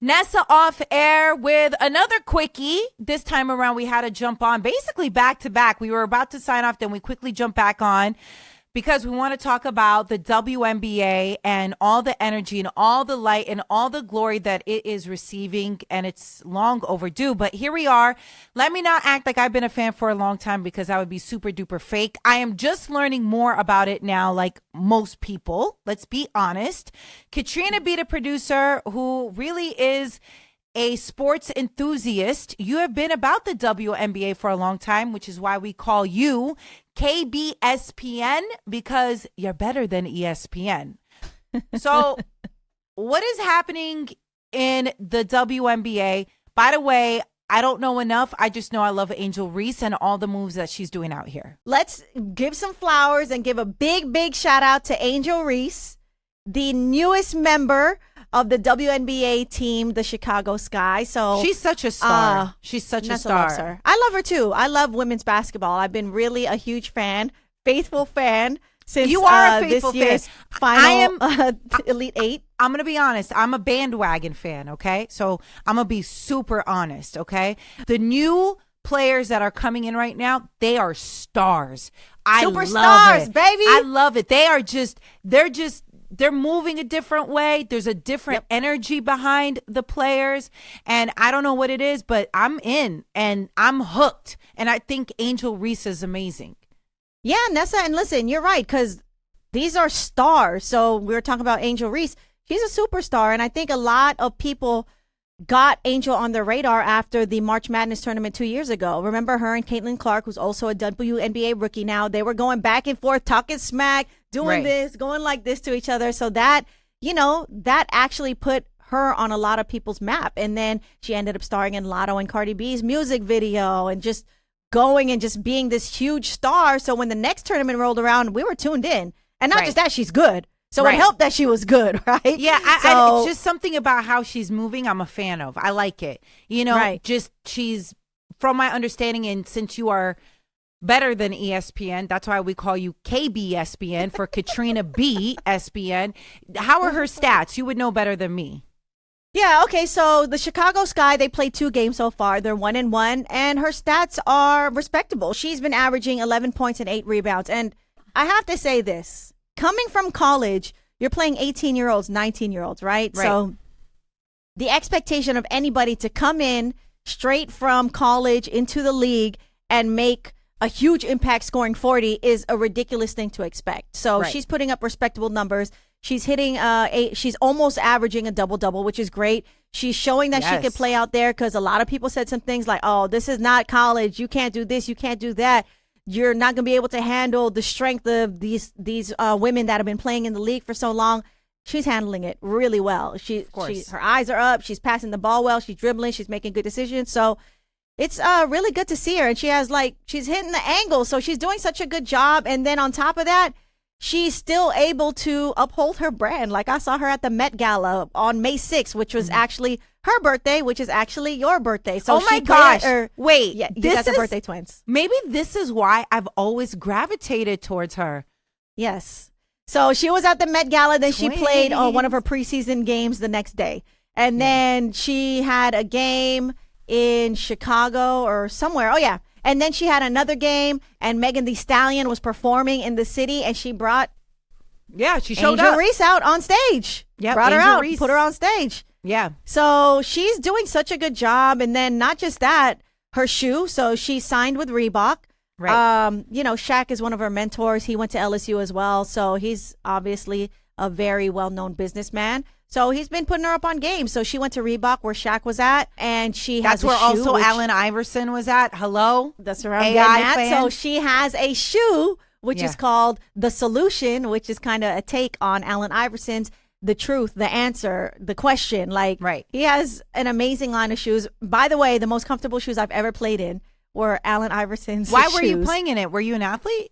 Nessa Off Air with another quickie. This time around, we had to jump on basically back to back. We were about to sign off, then we quickly jumped back on because we want to talk about the WNBA and all the energy and all the light and all the glory that it is receiving, and it's long overdue. But here we are. Let me not act like I've been a fan for a long time because that would be super duper fake. I am just learning more about it now, like most people. Let's be honest. Katrina B, the producer, who really is a sports enthusiast. You have been about the WNBA for a long time, which is why we call you KBSPN, because you're better than ESPN. So what is happening in the WNBA? By the way, I don't know enough. I just know I love Angel Reese and all the moves that she's doing out here. Let's give some flowers and give a big shout out to Angel Reese, the newest member of the WNBA team, the Chicago Sky. So she's such a star. She's such a star. I love her too. I love women's basketball. I've been really a huge fan, faithful fan since you are a faithful this year's fan. final Elite Eight. I'm going to be honest. I'm a bandwagon fan, okay? So I'm going to be super honest, okay? The new players that are coming in right now, they are stars. Superstars, baby. I love it. They're moving a different way. There's a different energy behind the players. And I don't know what it is, but I'm in and I'm hooked. And I think Angel Reese is amazing. Yeah, Nessa, and listen, you're right, because these are stars. So we were talking about Angel Reese. She's a superstar. And I think a lot of people got Angel on their radar after the March Madness tournament 2 years ago. Remember her and Caitlyn Clark, who's also a WNBA rookie now. They were going back and forth, talking smack, doing this, going like this to each other. So that, that actually put her on a lot of people's map. And then she ended up starring in Lotto and Cardi B's music video and just going and just being this huge star. So when the next tournament rolled around, we were tuned in. And not just that, she's good. So it helped that she was good, right? Yeah, it's just something about how she's moving I'm a fan of. I like it. Just she's, from my understanding, and since you are better than ESPN, that's why we call you KBSPN for Katrina B. SPN. How are her stats? You would know better than me. Yeah, okay, so the Chicago Sky, they played 2 games so far. They're 1-1, and her stats are respectable. She's been averaging 11 points and 8 rebounds. And I have to say this. Coming from college, you're playing 18-year-olds, 19-year-olds, right? So the expectation of anybody to come in straight from college into the league and make a huge impact scoring 40 is a ridiculous thing to expect. So she's putting up respectable numbers. She's hitting she's almost averaging a double-double, which is great. She's showing that she can play out there because a lot of people said some things like, oh, this is not college. You can't do this. You can't do that. You're not going to be able to handle the strength of these women that have been playing in the league for so long. She's handling it really well. Her eyes are up. She's passing the ball well. She's dribbling. She's making good decisions. So it's really good to see her. And she's hitting the angle. So she's doing such a good job. And then on top of that, she's still able to uphold her brand. Like I saw her at the Met Gala on May 6th, which was actually her birthday, which is actually your birthday. So oh my gosh. Wait, yeah, you guys are birthday twins. Maybe this is why I've always gravitated towards her. Yes. So she was at the Met Gala, then she played one of her preseason games the next day. And then she had a game in Chicago or somewhere. Oh, yeah. And then she had another game, and Megan Thee Stallion was performing in the city, and she brought she showed Angel Reese out on stage. Yeah, brought her out, put her on stage. Yeah. So she's doing such a good job. And then not just that, her shoe. So she signed with Reebok. Right. Shaq is one of her mentors. He went to LSU as well. So he's obviously a very well-known businessman. So he's been putting her up on games. So she went to Reebok where Shaq was at, and she has a shoe. That's where also Allen Iverson was at. Hello? That's where I'm getting at. So she has a shoe, which is called The Solution, which is kind of a take on Allen Iverson's The Truth, The Answer, The Question. He has an amazing line of shoes. By the way, the most comfortable shoes I've ever played in were Allen Iverson's Why shoes. were you playing in it? Were you an athlete?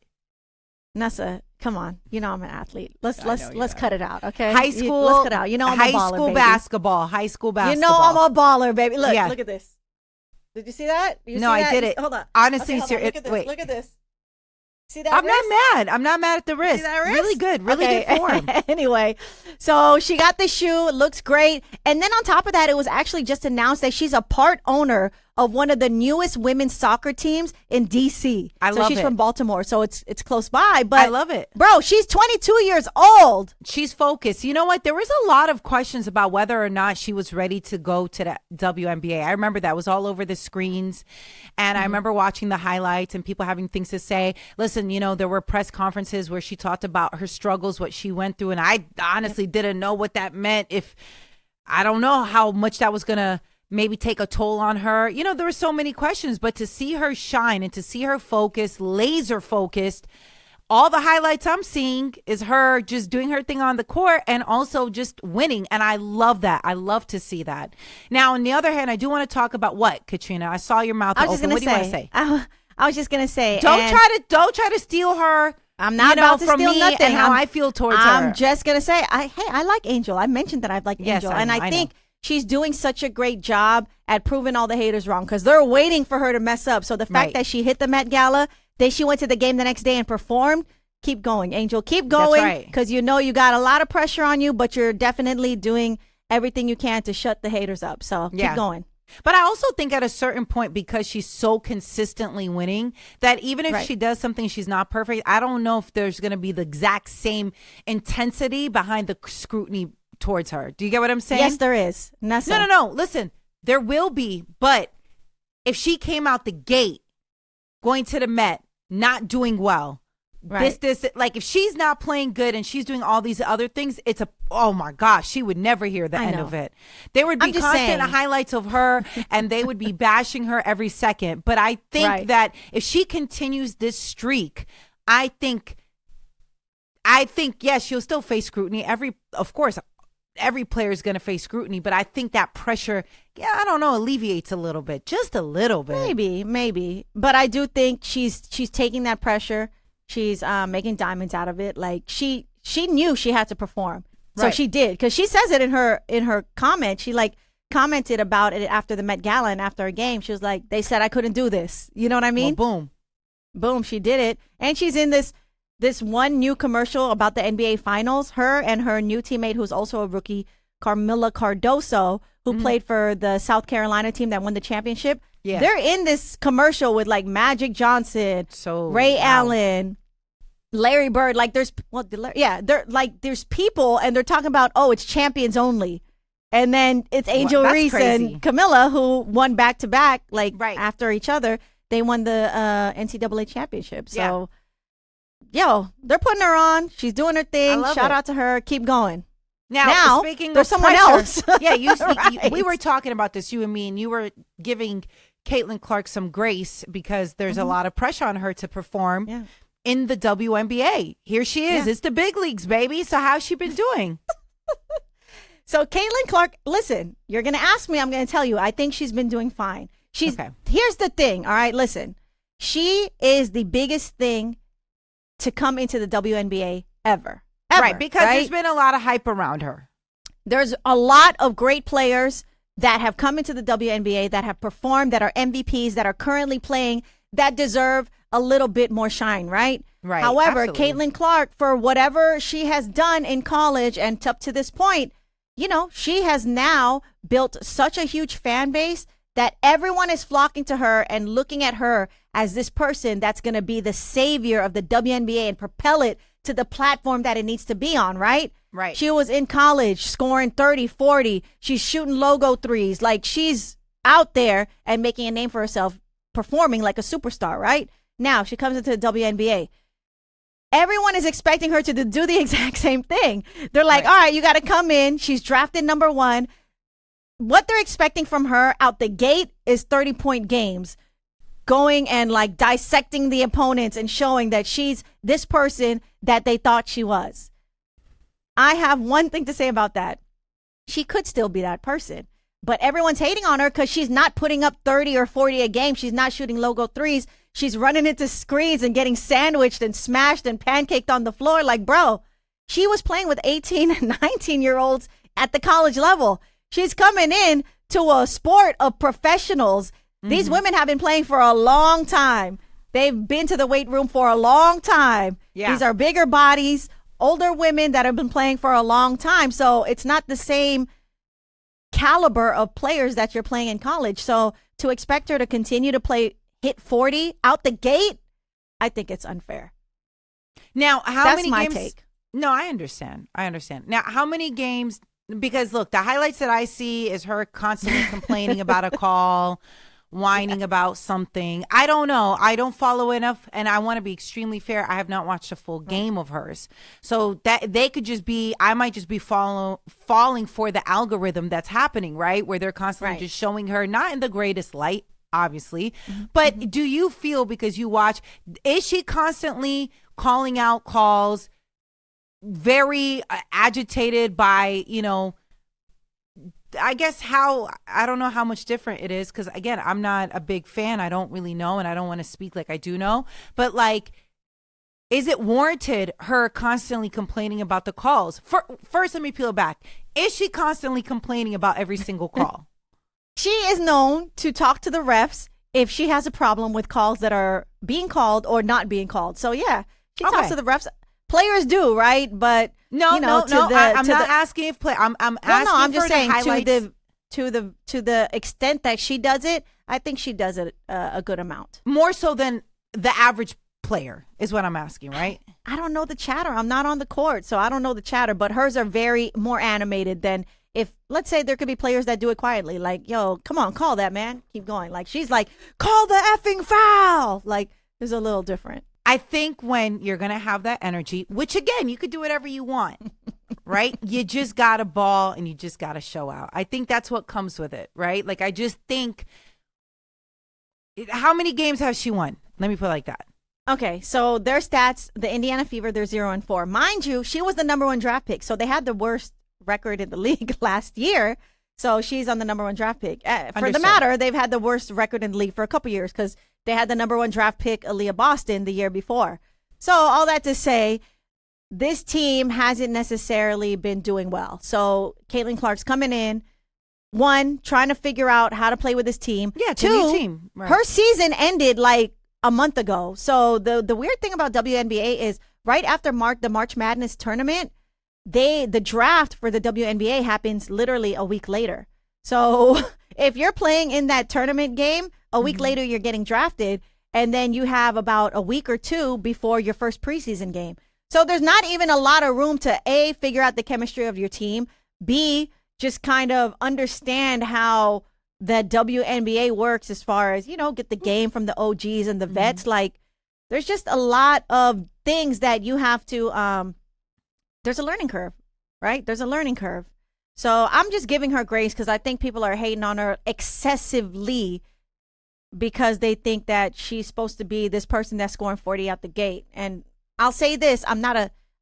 Nessa, come on. You know I'm an athlete. Let's cut it out, okay? Let's cut it out. You know I'm a baller, High school basketball. You know I'm a baller, baby. Look at this. Did you see that? I did it. Hold on. Honestly, okay, hold on. Look at this. wait. Look at this. See that I'm wrist? not mad. I'm not mad at the wrist. See that wrist? Really good. Really Okay. good form. Anyway, so she got the shoe. It looks great. And then on top of that, it was actually just announced that she's a part owner of one of the newest women's soccer teams in D.C. I love she's it. from Baltimore, so it's close by. But I love it. Bro, she's 22 years old. She's focused. You know what? There was a lot of questions about whether or not she was ready to go to the WNBA. I remember that was all over the screens. And I remember watching the highlights and people having things to say. Listen, you know, there were press conferences where she talked about her struggles, what she went through. And I honestly didn't know what that meant. I don't know how much that was going to maybe take a toll on her. You know, there were so many questions, but to see her shine and to see her focused, laser focused, all the highlights I'm seeing is her just doing her thing on the court and also just winning. And I love that. I love to see that. Now, on the other hand, I do want to talk about what, Katrina? I saw your mouth open. What do you want to say? I was just going to say. Don't try to steal her. I'm not about to from steal me nothing. and how I feel towards her. I'm just going to say, I like Angel. I mentioned that I like Yes, Angel. I And know, I I think know. she's doing such a great job at proving all the haters wrong because they're waiting for her to mess up. So the fact Right. that she hit the Met Gala, then she went to the game the next day and performed. Keep going, Angel. Keep going. right. Because you know you got a lot of pressure on you, but you're definitely doing everything you can to shut the haters up. So Yeah. keep going. But I also think at a certain point, because she's so consistently winning, that even if Right. she does something she's not perfect, I don't know if there's going to be the exact same intensity behind the scrutiny towards her. Do you get what I'm saying? Yes, there is. Nessa. No. Listen, there will be. But if she came out the gate going to the Met, not doing well, Right. like if she's not playing good and she's doing all these other things, oh my gosh, she would never hear the I end know. of it. There would be I'm just constant saying. highlights of her and they would be bashing her every second. But I think Right. that if she continues this streak, I think yes, she'll still face scrutiny. Of course, every player is going to face scrutiny, but I think that pressure, I don't know, alleviates a little bit, just a little bit. Maybe. But I do think she's taking that pressure. She's making diamonds out of it. Like she knew she had to perform. So Right. she did. Because she says it in her comment. She like commented about it after the Met Gala and after a game. She was like, they said I couldn't do this. You know what I mean? Well, Boom, she did it. And she's in this one new commercial about the NBA Finals. Her and her new teammate, who's also a rookie, Carmilla Cardoso, who played for the South Carolina team that won the championship. Yeah. They're in this commercial with like Magic Johnson, So, Ray wow. Allen, Larry Bird. Like there's there's people and they're talking about, oh, it's champions only. And then it's Angel that's Reese crazy. and Camilla who won back to back, like Right. after each other. They won the NCAA championship. Yeah. So, they're putting her on. She's doing her thing. love Shout it. out to her. Keep going. Now, speaking there's of someone pressure, else. Yeah, Right. we were talking about this, you and me, and you were giving Caitlyn Clark some grace because there's a lot of pressure on her to perform Yeah. in the WNBA. Here she is. Yeah. It's the big leagues, baby. So how's she been doing? So Caitlyn Clark, listen, you're going to ask me, I'm going to tell you, I think she's been doing fine. Okay. Here's the thing, all right, listen. She is the biggest thing to come into the WNBA ever. Right, because there's been a lot of hype around her. There's a lot of great players that have come into the WNBA that have performed, that are MVPs, that are currently playing, that deserve a little bit more shine, right? Right, However, absolutely. Caitlyn Clark, for whatever she has done in college and up to this point, she has now built such a huge fan base that everyone is flocking to her and looking at her as this person that's going to be the savior of the WNBA and propel it to the platform that it needs to be on, right? Right. She was in college scoring 30, 40. She's shooting logo threes. Like she's out there and making a name for herself, performing like a superstar, right? Now she comes into the WNBA. Everyone is expecting her to do the exact same thing. They're like, Right. all right, you got to come in. She's drafted number 1. What they're expecting from her out the gate is 30-point games, going and like dissecting the opponents and showing that she's this person that they thought she was. I have one thing to say about that. She could still be that person, but everyone's hating on her because she's not putting up 30 or 40 a game. She's not shooting logo threes. She's running into screens and getting sandwiched and smashed and pancaked on the floor. Like, bro, she was playing with 18 and 19-year-olds at the college level. She's coming in to a sport of professionals. These women have been playing for a long time. They've been to the weight room for a long time. Yeah. These are bigger bodies, older women that have been playing for a long time. So it's not the same caliber of players that you're playing in college. So to expect her to continue to hit 40 out the gate, I think it's unfair. Now, That's many my games? take. No, I understand. Now, how many games? Because look, the highlights that I see is her constantly complaining about a call, whining about something. I don't know. I don't follow enough, and I want to be extremely fair. I have not watched a full game of hers, so that they could just be. I might just be falling for the algorithm that's happening, right? Where they're constantly just showing her not in the greatest light, obviously. But do you feel, because you watch, is she constantly calling out calls, very agitated by, I guess I don't know how much different it is, because again, I'm not a big fan. I don't really know, and I don't want to speak like I do know. But like, is it warranted her constantly complaining about the calls? First, let me peel back. Is she constantly complaining about every single call? She is known to talk to the refs if she has a problem with calls that are being called or not being called. So yeah, she talks to the refs. Players do, right? But I'm not asking if play. I'm asking. I'm for just saying highlights. to the extent that she does it, I think she does it a good amount. More so than the average player is what I'm asking, right? I don't know the chatter. I'm not on the court, so I don't know the chatter. But hers are very more animated than if, let's say, there could be players that do it quietly. Like, yo, come on, call that, man. Keep going. Like, she's like, call the effing foul. Like, there's a little different. I think when you're going to have that energy, which again, you could do whatever you want, right? You just got to ball and you just got to show out. I think that's what comes with it, right? Like, I just think, how many games has she won? Let me put it like that. Okay, so their stats, the Indiana Fever, they're 0-4. Mind you, she was the #1 draft pick, so they had the worst record in the league last year. So she's on the #1 draft pick. For the matter, they've had the worst record in the league for a couple years because they had the #1 draft pick, Aaliyah Boston, the year before. So all that to say, this team hasn't necessarily been doing well. So Caitlyn Clark's coming in, one, trying to figure out how to play with this team. Yeah, two, new team. Right. Her season ended like a month ago. So the weird thing about WNBA is right after the March Madness tournament, the draft for the WNBA happens literally a week later. So if you're playing in that tournament game, a week later you're getting drafted, and then you have about a week or two before your first preseason game. So there's not even a lot of room to A, figure out the chemistry of your team, B, just kind of understand how the WNBA works as far as, get the game from the OGs and the vets. Like, there's just a lot of things that you have to, there's a learning curve, right? There's a learning curve. So I'm just giving her grace because I think people are hating on her excessively because they think that she's supposed to be this person that's scoring 40 out the gate. And I'll say this,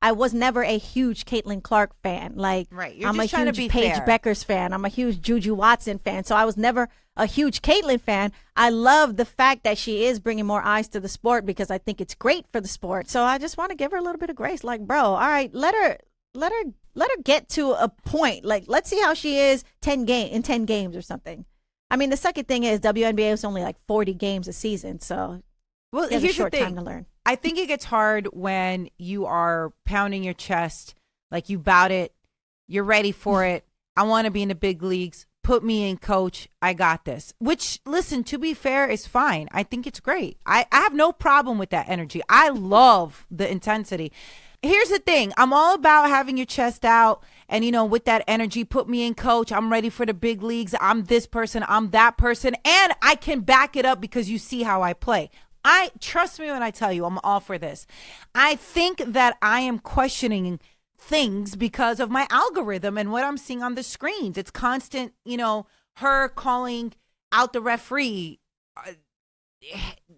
I was never a huge Caitlyn Clark fan. Like, right. You're I'm just a trying huge to be Paige fair. Bueckers fan. I'm a huge Juju Watson fan. So I was never a huge Caitlyn fan. I love the fact that she is bringing more eyes to the sport because I think it's great for the sport. So I just want to give her a little bit of grace. Like, bro, all right, let her get to a point. Like, let's see how she is in 10 games or something. I mean, the second thing is WNBA is only like 40 games a season. So here's a short the thing. time to learn. I think it gets hard when you are pounding your chest, like you bout it, you're ready for it. I want to be in the big leagues. Put me in, coach. I got this. Which, listen, to be fair, is fine. I think it's great. I have no problem with that energy. I love the intensity. Here's the thing. I'm all about having your chest out and, with that energy, put me in, coach. I'm ready for the big leagues. I'm this person. I'm that person. And I can back it up because you see how I play. Trust me when I tell you, I'm all for this. I think that I am questioning things because of my algorithm and what I'm seeing on the screens. It's constant, her calling out the referee,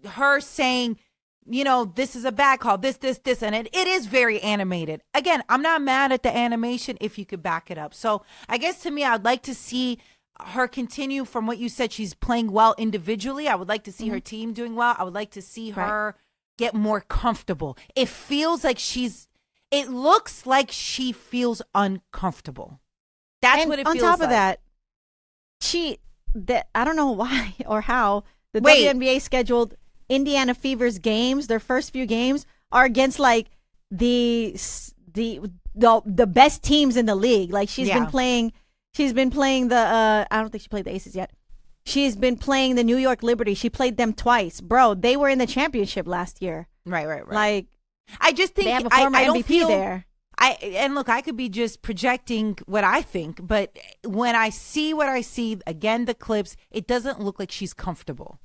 her saying, this is a bad call, this, and it is very animated. Again, I'm not mad at the animation if you could back it up. So I guess to me, I'd like to see her continue from what you said. She's playing well individually. I would like to see her team doing well. I would like to see her get more comfortable. It feels like it looks like she feels uncomfortable. That's what it feels like. On top of that, I don't know why or how the WNBA scheduled Indiana Fever's games, their first few games, are against like the best teams in the league. Like she's been playing the I don't think she played the Aces yet. She's been playing the New York Liberty. She played them twice. Bro, they were in the championship last year. Right. Like I just think they have a former I don't MVP feel, there. And look, I could be just projecting what I think, but when I see what I see, again, the clips, it doesn't look like she's comfortable.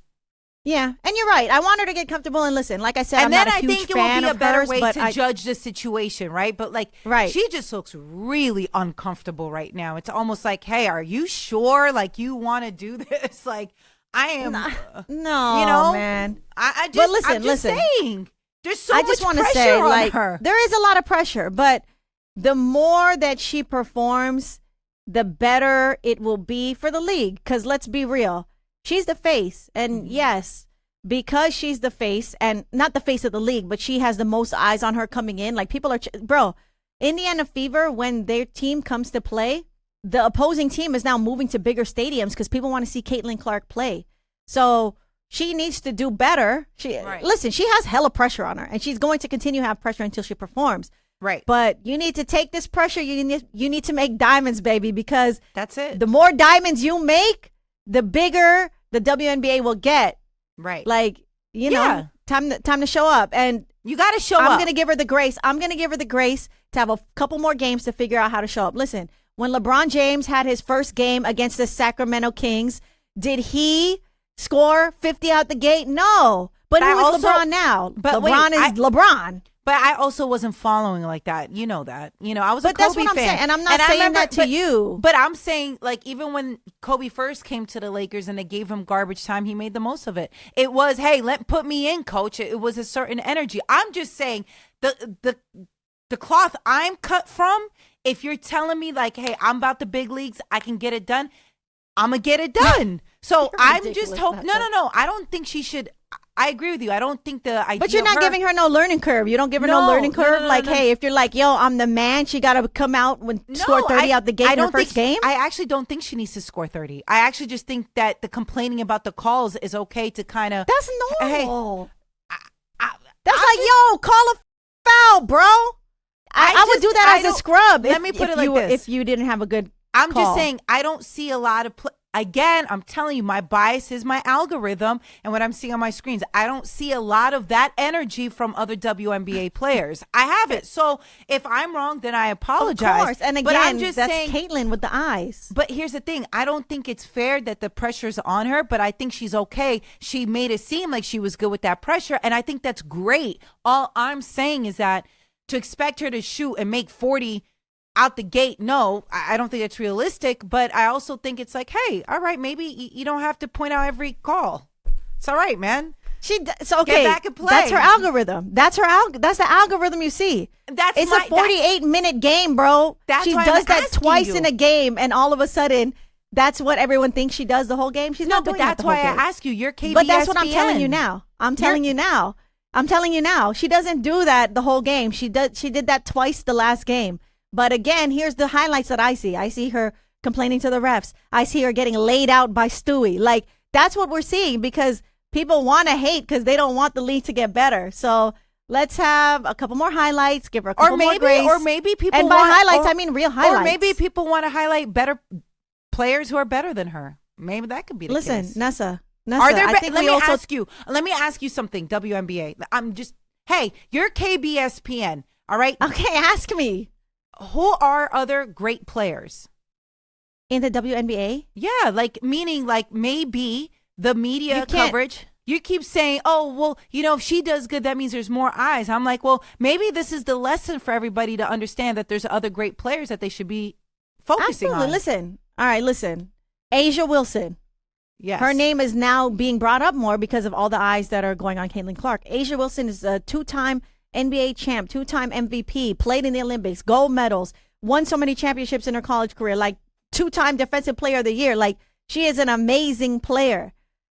Yeah, and you're right. I want her to get comfortable and listen. Like I said, and I'm then not a I huge think it fan will be a of better hers, way but to judge the situation, right? But like, she just looks really uncomfortable right now. It's almost like, hey, are you sure? Like, you want to do this? Like, I am. No, you know, man. I just, but listen, I'm just saying. There's so much wanna pressure say, on like, her. There is a lot of pressure, but the more that she performs, the better it will be for the league. Because let's be real, she's the face, and yes, because she's the face, and not the face of the league, but she has the most eyes on her coming in. Like people are, bro, Indiana Fever, when their team comes to play, the opposing team is now moving to bigger stadiums because people want to see Caitlyn Clark play. So she needs to do better. Listen, she has hella pressure on her, and she's going to continue to have pressure until she performs. Right. But you need to take this pressure. You need to make diamonds, baby, because that's it. The more diamonds you make, the bigger the WNBA will get. Right. Like, you know, time to show up. And you got to show up. I'm going to give her the grace. I'm going to give her the grace to have a couple more games to figure out how to show up. Listen, when LeBron James had his first game against the Sacramento Kings, did he score 50 out the gate? No. But who is LeBron now? But LeBron is LeBron. But I also wasn't following like that. You know that. You know, I was a Kobe fan. But that's what I'm fan. saying. And I'm not saying that to you. But I'm saying, like, even when Kobe first came to the Lakers and they gave him garbage time, he made the most of it. It was, hey, put me in, coach. It was a certain energy. I'm just saying the cloth I'm cut from, if you're telling me, like, hey, I'm about the big leagues, I can get it done, I'm going to get it done. So I'm just hoping. No. I don't think she should. I agree with you. I don't think the idea. But you're not giving her no learning curve. You don't give her no learning curve. Hey, if you're like, yo, I'm the man, she got to come out and score 30 out the gate in her first game. I actually don't think she needs to score 30. I actually just think that the complaining about the calls is okay to kind of. That's normal. Hey, that's like, yo, call a foul, bro. I would do that as a scrub. Let me put it like this. If you didn't have a good I'm call. just saying, I don't see a lot of again, I'm telling you, my bias is my algorithm and what I'm seeing on my screens. I don't see a lot of that energy from other WNBA players. I have it. So if I'm wrong, then I apologize. Of course. And again, but I'm just that's saying, Caitlyn with the eyes. But here's the thing. I don't think it's fair that the pressure's on her, but I think she's okay. She made it seem like she was good with that pressure, and I think that's great. All I'm saying is that to expect her to shoot and make 40 out the gate, no, I don't think it's realistic. But I also think it's like, hey, all right, maybe you don't have to point out every call. It's all right, man. So okay. Get back and play. That's her algorithm. That's the algorithm you see. It's a 48-minute game, bro. She does that twice in a game, and all of a sudden, that's what everyone thinks she does the whole game. She's not doing that the whole game. That's why I ask you. You're KBSPN. But that's what I'm telling you now. I'm telling you now. She doesn't do that the whole game. She did that twice the last game. But again, here's the highlights that I see. I see her complaining to the refs. I see her getting laid out by Stewie. Like, that's what we're seeing because people want to hate because they don't want the league to get better. So let's have a couple more highlights. Give her a couple more grace. Or maybe people and by highlights, I mean real highlights. Or maybe people want to highlight better players who are better than her. Maybe that could be the case. Listen, Nessa, are there? I think Let me ask you something. WNBA. Hey, you're KBSPN. All right. Okay, ask me. Who are other great players in the WNBA? Yeah, meaning maybe the media coverage. You keep saying, oh, well, if she does good, that means there's more eyes. I'm like, well, maybe this is the lesson for everybody to understand that there's other great players that they should be focusing on. Listen. All right, listen. Asia Wilson. Yes. Her name is now being brought up more because of all the eyes that are going on Caitlyn Clark. Asia Wilson is a two-time NBA champ, two-time MVP, played in the Olympics, gold medals, won so many championships in her college career, like two-time defensive player of the year. Like, she is an amazing player.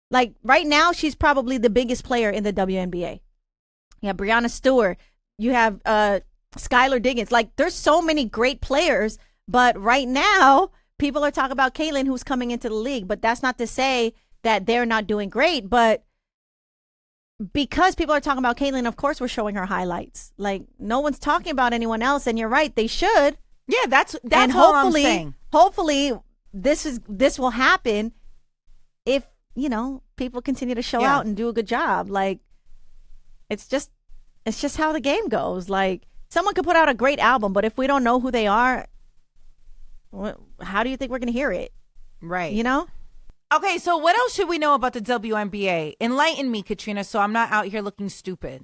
Like, right now, she's probably the biggest player in the WNBA. You have Breanna Stewart. You have Skylar Diggins. Like, there's so many great players. But right now, people are talking about Caitlyn, who's coming into the league. But that's not to say that they're not doing great. But because people are talking about Caitlyn, of course we're showing her highlights. Like, no one's talking about anyone else, and you're right, they should. Yeah, that's and all I'm saying. Hopefully this will happen if, people continue to show out and do a good job. Like, it's just how the game goes. Like, someone could put out a great album, but if we don't know who they are, how do you think we're going to hear it? Right. Okay, so what else should we know about the WNBA? Enlighten me, Katrina, so I'm not out here looking stupid.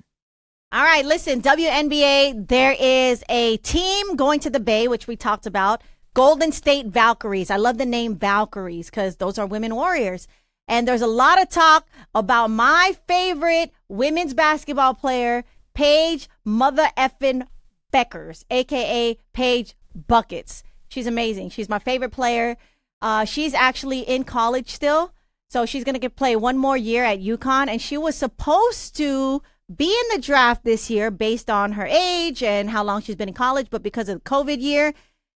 All right, listen, WNBA, there is a team going to the Bay, which we talked about, Golden State Valkyries. I love the name Valkyries because those are women warriors. And there's a lot of talk about my favorite women's basketball player, Paige Mother Effin Bueckers, a.k.a. Paige Buckets. She's amazing. She's my favorite player. She's actually in college still. So she's going to play one more year at UConn. And she was supposed to be in the draft this year based on her age and how long she's been in college. But because of the COVID year,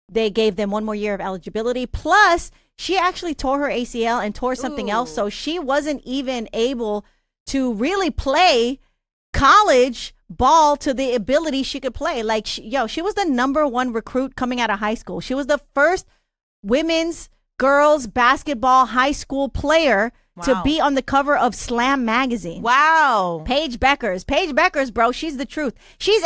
they gave them one more year of eligibility. Plus, she actually tore her ACL and tore something else. So she wasn't even able to really play college ball to the ability she could play. Like, she was the #1 recruit coming out of high school. She was the first women's girls basketball high school player to be on the cover of Slam magazine. Wow. Paige Bueckers, bro. She's the truth. She's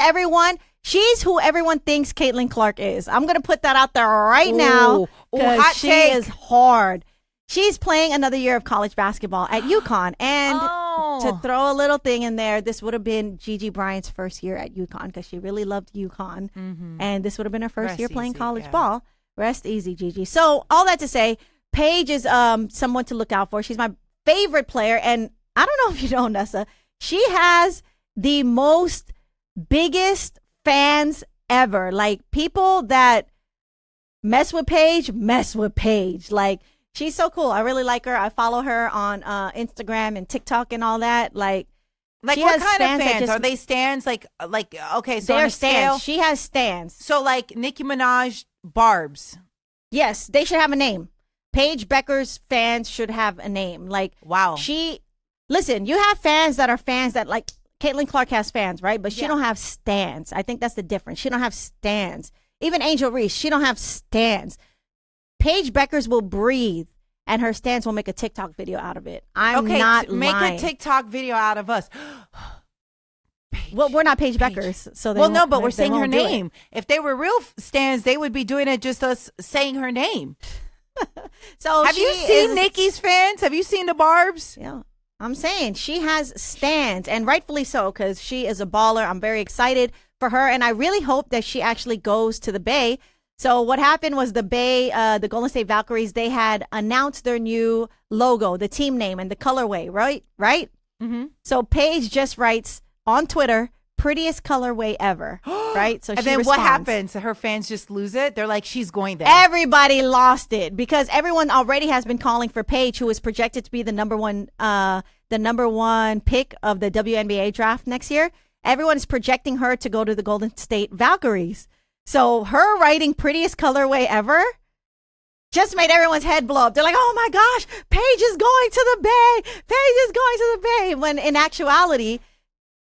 who everyone thinks Caitlyn Clark is. I'm going to put that out there right now because she is hard. She's playing another year of college basketball at UConn. And to throw a little thing in there, this would have been Gigi Bryant's first year at UConn because she really loved UConn. Mm-hmm. And this would have been her first year playing college ball. Rest easy, Gigi. So all that to say, Paige is someone to look out for. She's my favorite player. And I don't know if you know, Nessa, she has the biggest fans ever. Like, people that mess with Paige. Like, she's so cool. I really like her. I follow her on Instagram and TikTok and all that. Like what kind of fans? Are they stans? Okay, so they're on stans. She has stans. So like Nicki Minaj, Barb's. Yes, they should have a name. Paige Bueckers fans should have a name. Like, wow. Listen, you have fans that are fans that, like, Caitlyn Clark has fans, right? But she don't have stans. I think that's the difference. She don't have stans. Even Angel Reese, she don't have stans. Paige Bueckers will breathe, and her stans will make a TikTok video out of it. I'm not lying. Make a TikTok video out of us. Well, we're not Paige Bueckers, so but we're saying her name. If they were real stans, they would be doing it just us saying her name. So have you seen Nicki's fans? Have you seen the Barbs? Yeah, I'm saying she has stans, and rightfully so, because she is a baller. I'm very excited for her, and I really hope that she actually goes to the Bay. So what happened was the Bay, the Golden State Valkyries, they had announced their new logo, the team name, and the colorway, right? Mm-hmm. So Paige just writes on Twitter, prettiest colorway ever, right? So and she then responds. What happens? Her fans just lose it? They're like, she's going there. Everybody lost it because everyone already has been calling for Paige, who is projected to be the number one pick of the WNBA draft next year. Everyone is projecting her to go to the Golden State Valkyries. So her writing prettiest colorway ever just made everyone's head blow up. They're like, oh my gosh, Paige is going to the Bay. Paige is going to the Bay. When in actuality,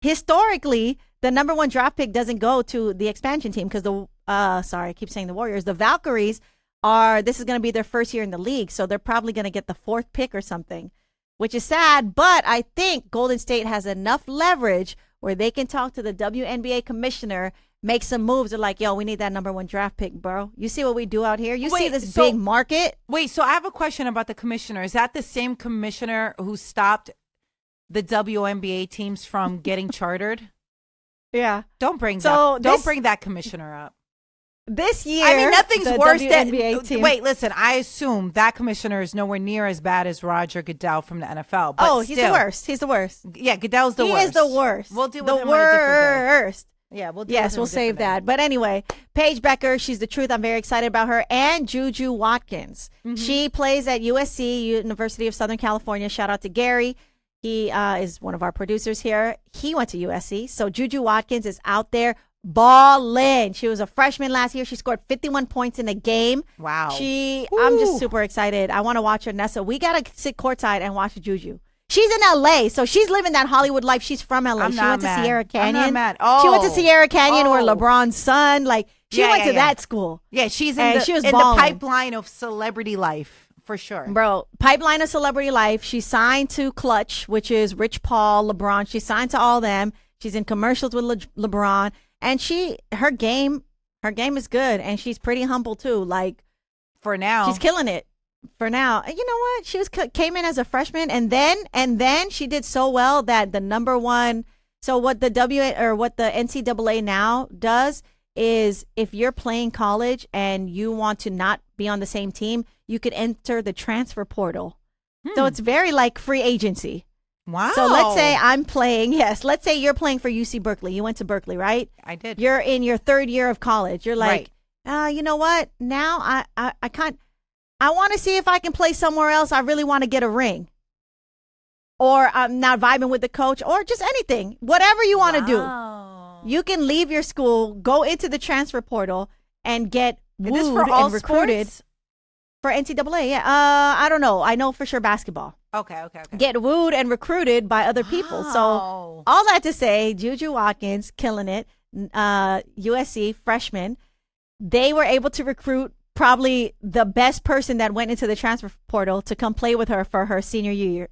historically, the number one draft pick doesn't go to the expansion team because I keep saying the Warriors. The Valkyries this is going to be their first year in the league. So they're probably going to get the 4th pick or something, which is sad. But I think Golden State has enough leverage where they can talk to the WNBA commissioner, make some moves. They're like, yo, we need that number one draft pick, bro. You see what we do out here? You see this big market? Wait, so I have a question about the commissioner. Is that the same commissioner who stopped the WNBA teams from getting chartered? Yeah. Don't bring that commissioner up. This year, I mean, nothing's worse than team. Wait, listen, I assume that commissioner is nowhere near as bad as Roger Goodell from the NFL. But he's the worst. He's the worst. Yeah, Goodell's the worst. He is the worst. We'll deal with him on a different day. Yeah, we'll save that. But anyway, Paige Bueckers, she's the truth. I'm very excited about her. And Juju Watkins. Mm-hmm. She plays at USC, University of Southern California. Shout out to Gary. He is one of our producers here. He went to USC. So Juju Watkins is out there balling. She was a freshman last year. She scored 51 points in a game. Wow. I'm just super excited. I want to watch her, Nessa. We got to sit courtside and watch Juju. She's in LA, so she's living that Hollywood life. She's from LA. She went to Sierra Canyon. I'm not mad. Oh. She went to Sierra Canyon where LeBron's son, like, she went to that school. Yeah, she's she was in the pipeline of celebrity life. For sure. Bro, pipeline of celebrity life. She signed to Clutch, which is Rich Paul, LeBron. She signed to all them. She's in commercials with LeBron. And her game is good. And she's pretty humble too. Like, for now. She's killing it. For now. And you know what? She came in as a freshman and then she did so well that the number one. So what the NCAA now does is if you're playing college and you want to not be on the same team, you could enter the transfer portal. So it's very like free agency. Wow. So let's say let's say you're playing for UC Berkeley. You went to Berkeley, right? I did. You're in your third year of college. You're like, you know what? Now I want to see if I can play somewhere else. I really want to get a ring. Or I'm not vibing with the coach or just anything. Whatever you want to do. You can leave your school, go into the transfer portal, and get wooed and recruited. Sports? For NCAA, yeah. I don't know. I know for sure basketball. Okay. Get wooed and recruited by other people. So all that to say, Juju Watkins, killing it. USC freshman. They were able to recruit probably the best person that went into the transfer portal to come play with her for her senior year,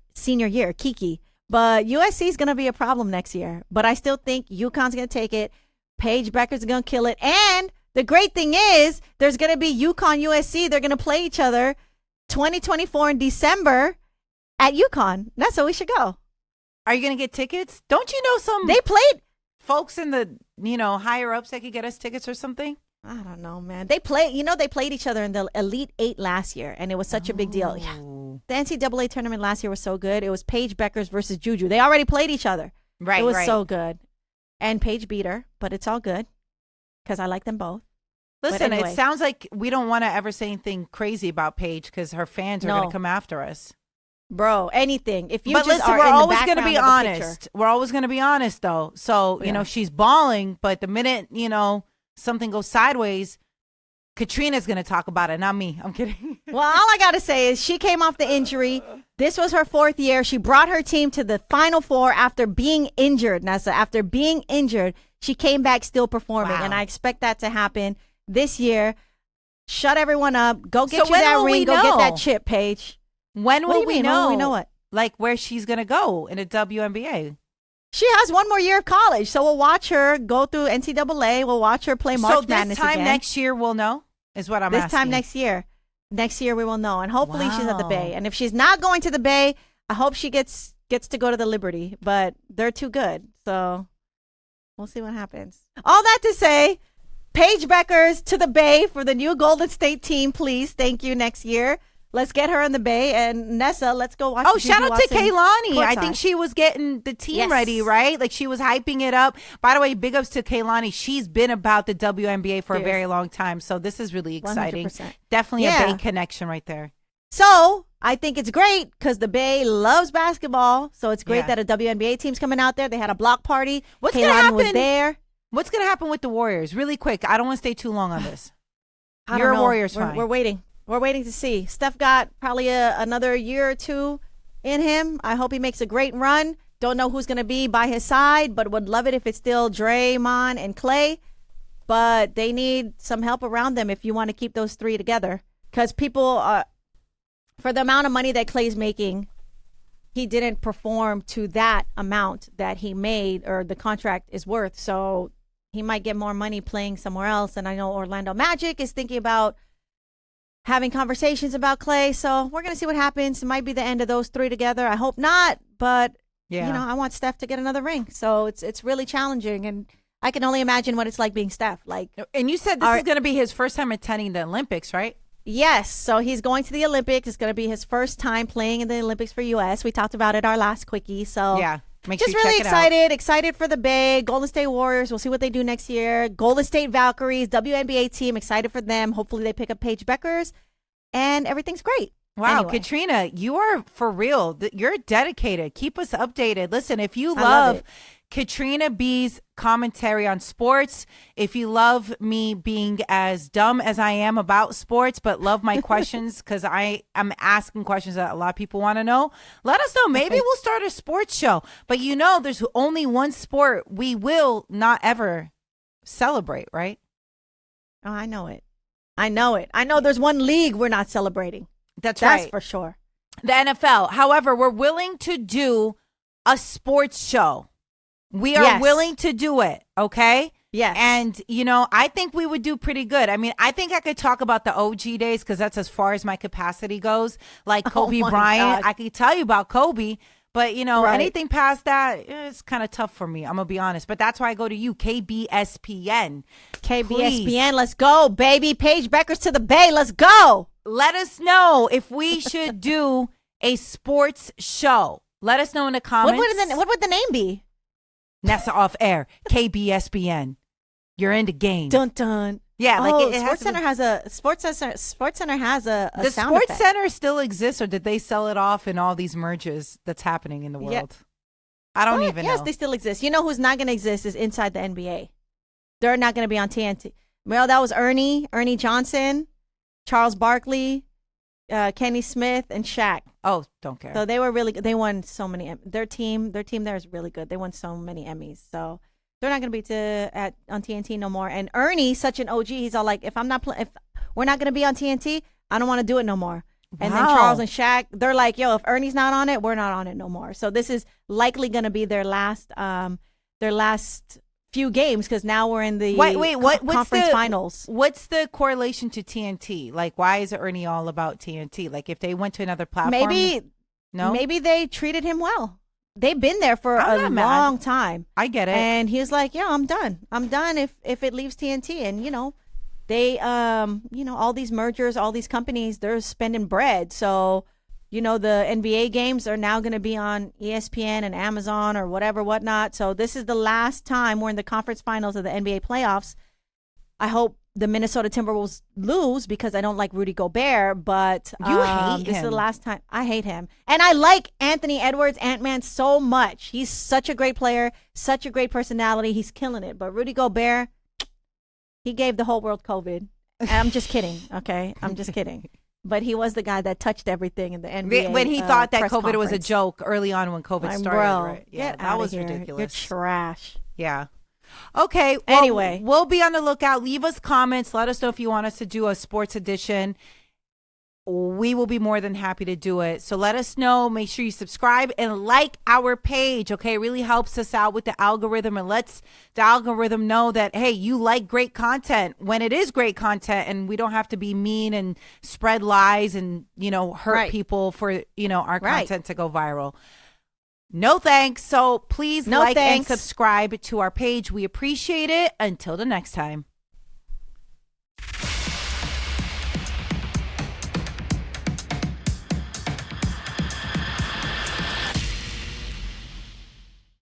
Kiki. But USC is going to be a problem next year. But I still think UConn's going to take it. Paige Bueckers is going to kill it. And the great thing is there's going to be UConn USC. They're going to play each other 2024 in December at UConn. That's where we should go. Are you going to get tickets? Don't you know some they played folks in the, higher ups that could get us tickets or something? I don't know, man. They played each other in the Elite Eight last year, and it was such a big deal. Yeah. The NCAA tournament last year was so good. It was Paige Bueckers versus Juju. They already played each other. Right, it was so good. And Paige beat her, but it's all good because I like them both. Listen, anyway. It sounds like we don't want to ever say anything crazy about Paige because her fans are going to come after us. Bro, anything. If you but just listen, are we're in the always going to background be of a honest. picture. We're always going to be honest, though. So, she's balling, but the minute, something goes sideways, Katrina's going to talk about it, not me. I'm kidding. Well, all I got to say is she came off the injury. This was her fourth year. She brought her team to the Final Four after being injured, Nessa. After being injured, she came back still performing, and I expect that to happen this year. Shut everyone up. Go get that ring. Go get that chip, Paige. When will we know? When will we know what? Like where she's going to go in a WNBA. She has one more year of college, so we'll watch her go through NCAA. We'll watch her play March Madness again. So this time next year we'll know, is what I'm asking. This time next year. Next year we will know, and hopefully she's at the Bay. And if she's not going to the Bay, I hope she gets to go to the Liberty, but they're too good, so we'll see what happens. All that to say, Paige Bueckers to the Bay for the new Golden State team, please. Thank you. Next year. Let's get her in the Bay. And Nessa, let's go watch. Oh, shout out to Kaylani. I think she was getting the team ready, right? Like she was hyping it up. By the way, big ups to Kaylani. She's been about the WNBA for a very long time. So this is really exciting. 100%. Definitely a Bay connection right there. So I think it's great because the Bay loves basketball. So it's great that a WNBA team's coming out there. They had a block party. What's going to happen? Was there. What's going to happen with the Warriors? Really quick. I don't want to stay too long on this. You're a Warriors fan. We're waiting. We're waiting to see. Steph got probably another year or two in him. I hope he makes a great run. Don't know who's going to be by his side, but would love it if it's still Draymond and Clay. But they need some help around them if you want to keep those three together. Because people, for the amount of money that Clay's making, he didn't perform to that amount that he made or the contract is worth. So he might get more money playing somewhere else. And I know Orlando Magic is thinking about having conversations about Clay. So we're going to see what happens. It might be the end of those three together. I hope not. But, I want Steph to get another ring. So it's really challenging. And I can only imagine what it's like being Steph. And you said this is going to be his first time attending the Olympics, right? Yes. So he's going to the Olympics. It's going to be his first time playing in the Olympics for U.S. We talked about it our last quickie. So make just sure you really check it out. Excited for the Bay. Golden State Warriors. We'll see what they do next year. Golden State Valkyries, WNBA team. Excited for them. Hopefully they pick up Paige Bueckers. And everything's great. Wow, anyway. Katrina, you are for real. You're dedicated. Keep us updated. Listen, if you love Katrina B's commentary on sports. If you love me being as dumb as I am about sports, but love my questions because I am asking questions that a lot of people want to know, let us know. Maybe we'll start a sports show. But there's only one sport we will not ever celebrate, right? Oh, I know it. I know there's one league we're not celebrating. That's right. That's for sure. The NFL. However, we're willing to do a sports show. We are willing to do it, okay? Yes. And, I think we would do pretty good. I mean, I think I could talk about the OG days because that's as far as my capacity goes. Like Kobe Bryant. I could tell you about Kobe. But, anything past that, it's kind of tough for me. I'm going to be honest. But that's why I go to you, KBSPN. KBSPN, Please. let's go, baby. Paige Bueckers to the Bay. Let's go. Let us know if we should do a sports show. Let us know in the comments. What would the name be? Nessa Off Air, KBSPN. You're in the game. Dun dun. Yeah, like Sports Center has a the sound Sports effect. Center still exists, or did they sell it off in all these merges that's happening in the world? I don't even know. Yes, they still exist. You know who's not going to exist is Inside the NBA. They're not going to be on TNT. Well, that was Ernie Johnson, Charles Barkley, Kenny Smith, and Shaq. Oh, don't care. So they were really good. They won so many. Their team there is really good. They won so many Emmys. So they're not going to be on TNT no more. And Ernie's such an OG. He's all like, if we're not going to be on TNT, I don't want to do it no more. And then Charles and Shaq, they're like, yo, if Ernie's not on it, we're not on it no more. So this is likely going to be their last few games because now we're in the what's conference finals. What's the correlation to TNT? Like, why is Ernie all about TNT? Like, if they went to another platform, maybe they treated him well. They've been there for a long time. I get it. And he was like, yeah, I'm done. I'm done if it leaves TNT. And, they, all these mergers, all these companies, they're spending bread. So, the NBA games are now going to be on ESPN and Amazon or whatnot. So this is the last time we're in the conference finals of the NBA playoffs. I hope the Minnesota Timberwolves lose because I don't like Rudy Gobert, but you hate him. This is the last time. I hate him. And I like Anthony Edwards, Ant-Man, so much. He's such a great player, such a great personality. He's killing it. But Rudy Gobert, he gave the whole world COVID. And I'm just kidding, okay? I'm just kidding. But he was the guy that touched everything in the NBA. When he thought that COVID conference. was a joke early on when COVID started. Bro, right? Yeah, that was here. ridiculous. You're trash. Yeah. Okay. Well, anyway, we'll be on the lookout. Leave us comments. Let us know if you want us to do a sports edition. We will be more than happy to do it. So let us know. Make sure you subscribe and like our page. Okay. It really helps us out with the algorithm and lets the algorithm know that, hey, you like great content when it is great content and we don't have to be mean and spread lies and, hurt people for, our content to go viral. No thanks. So please and subscribe to our page. We appreciate it. Until the next time.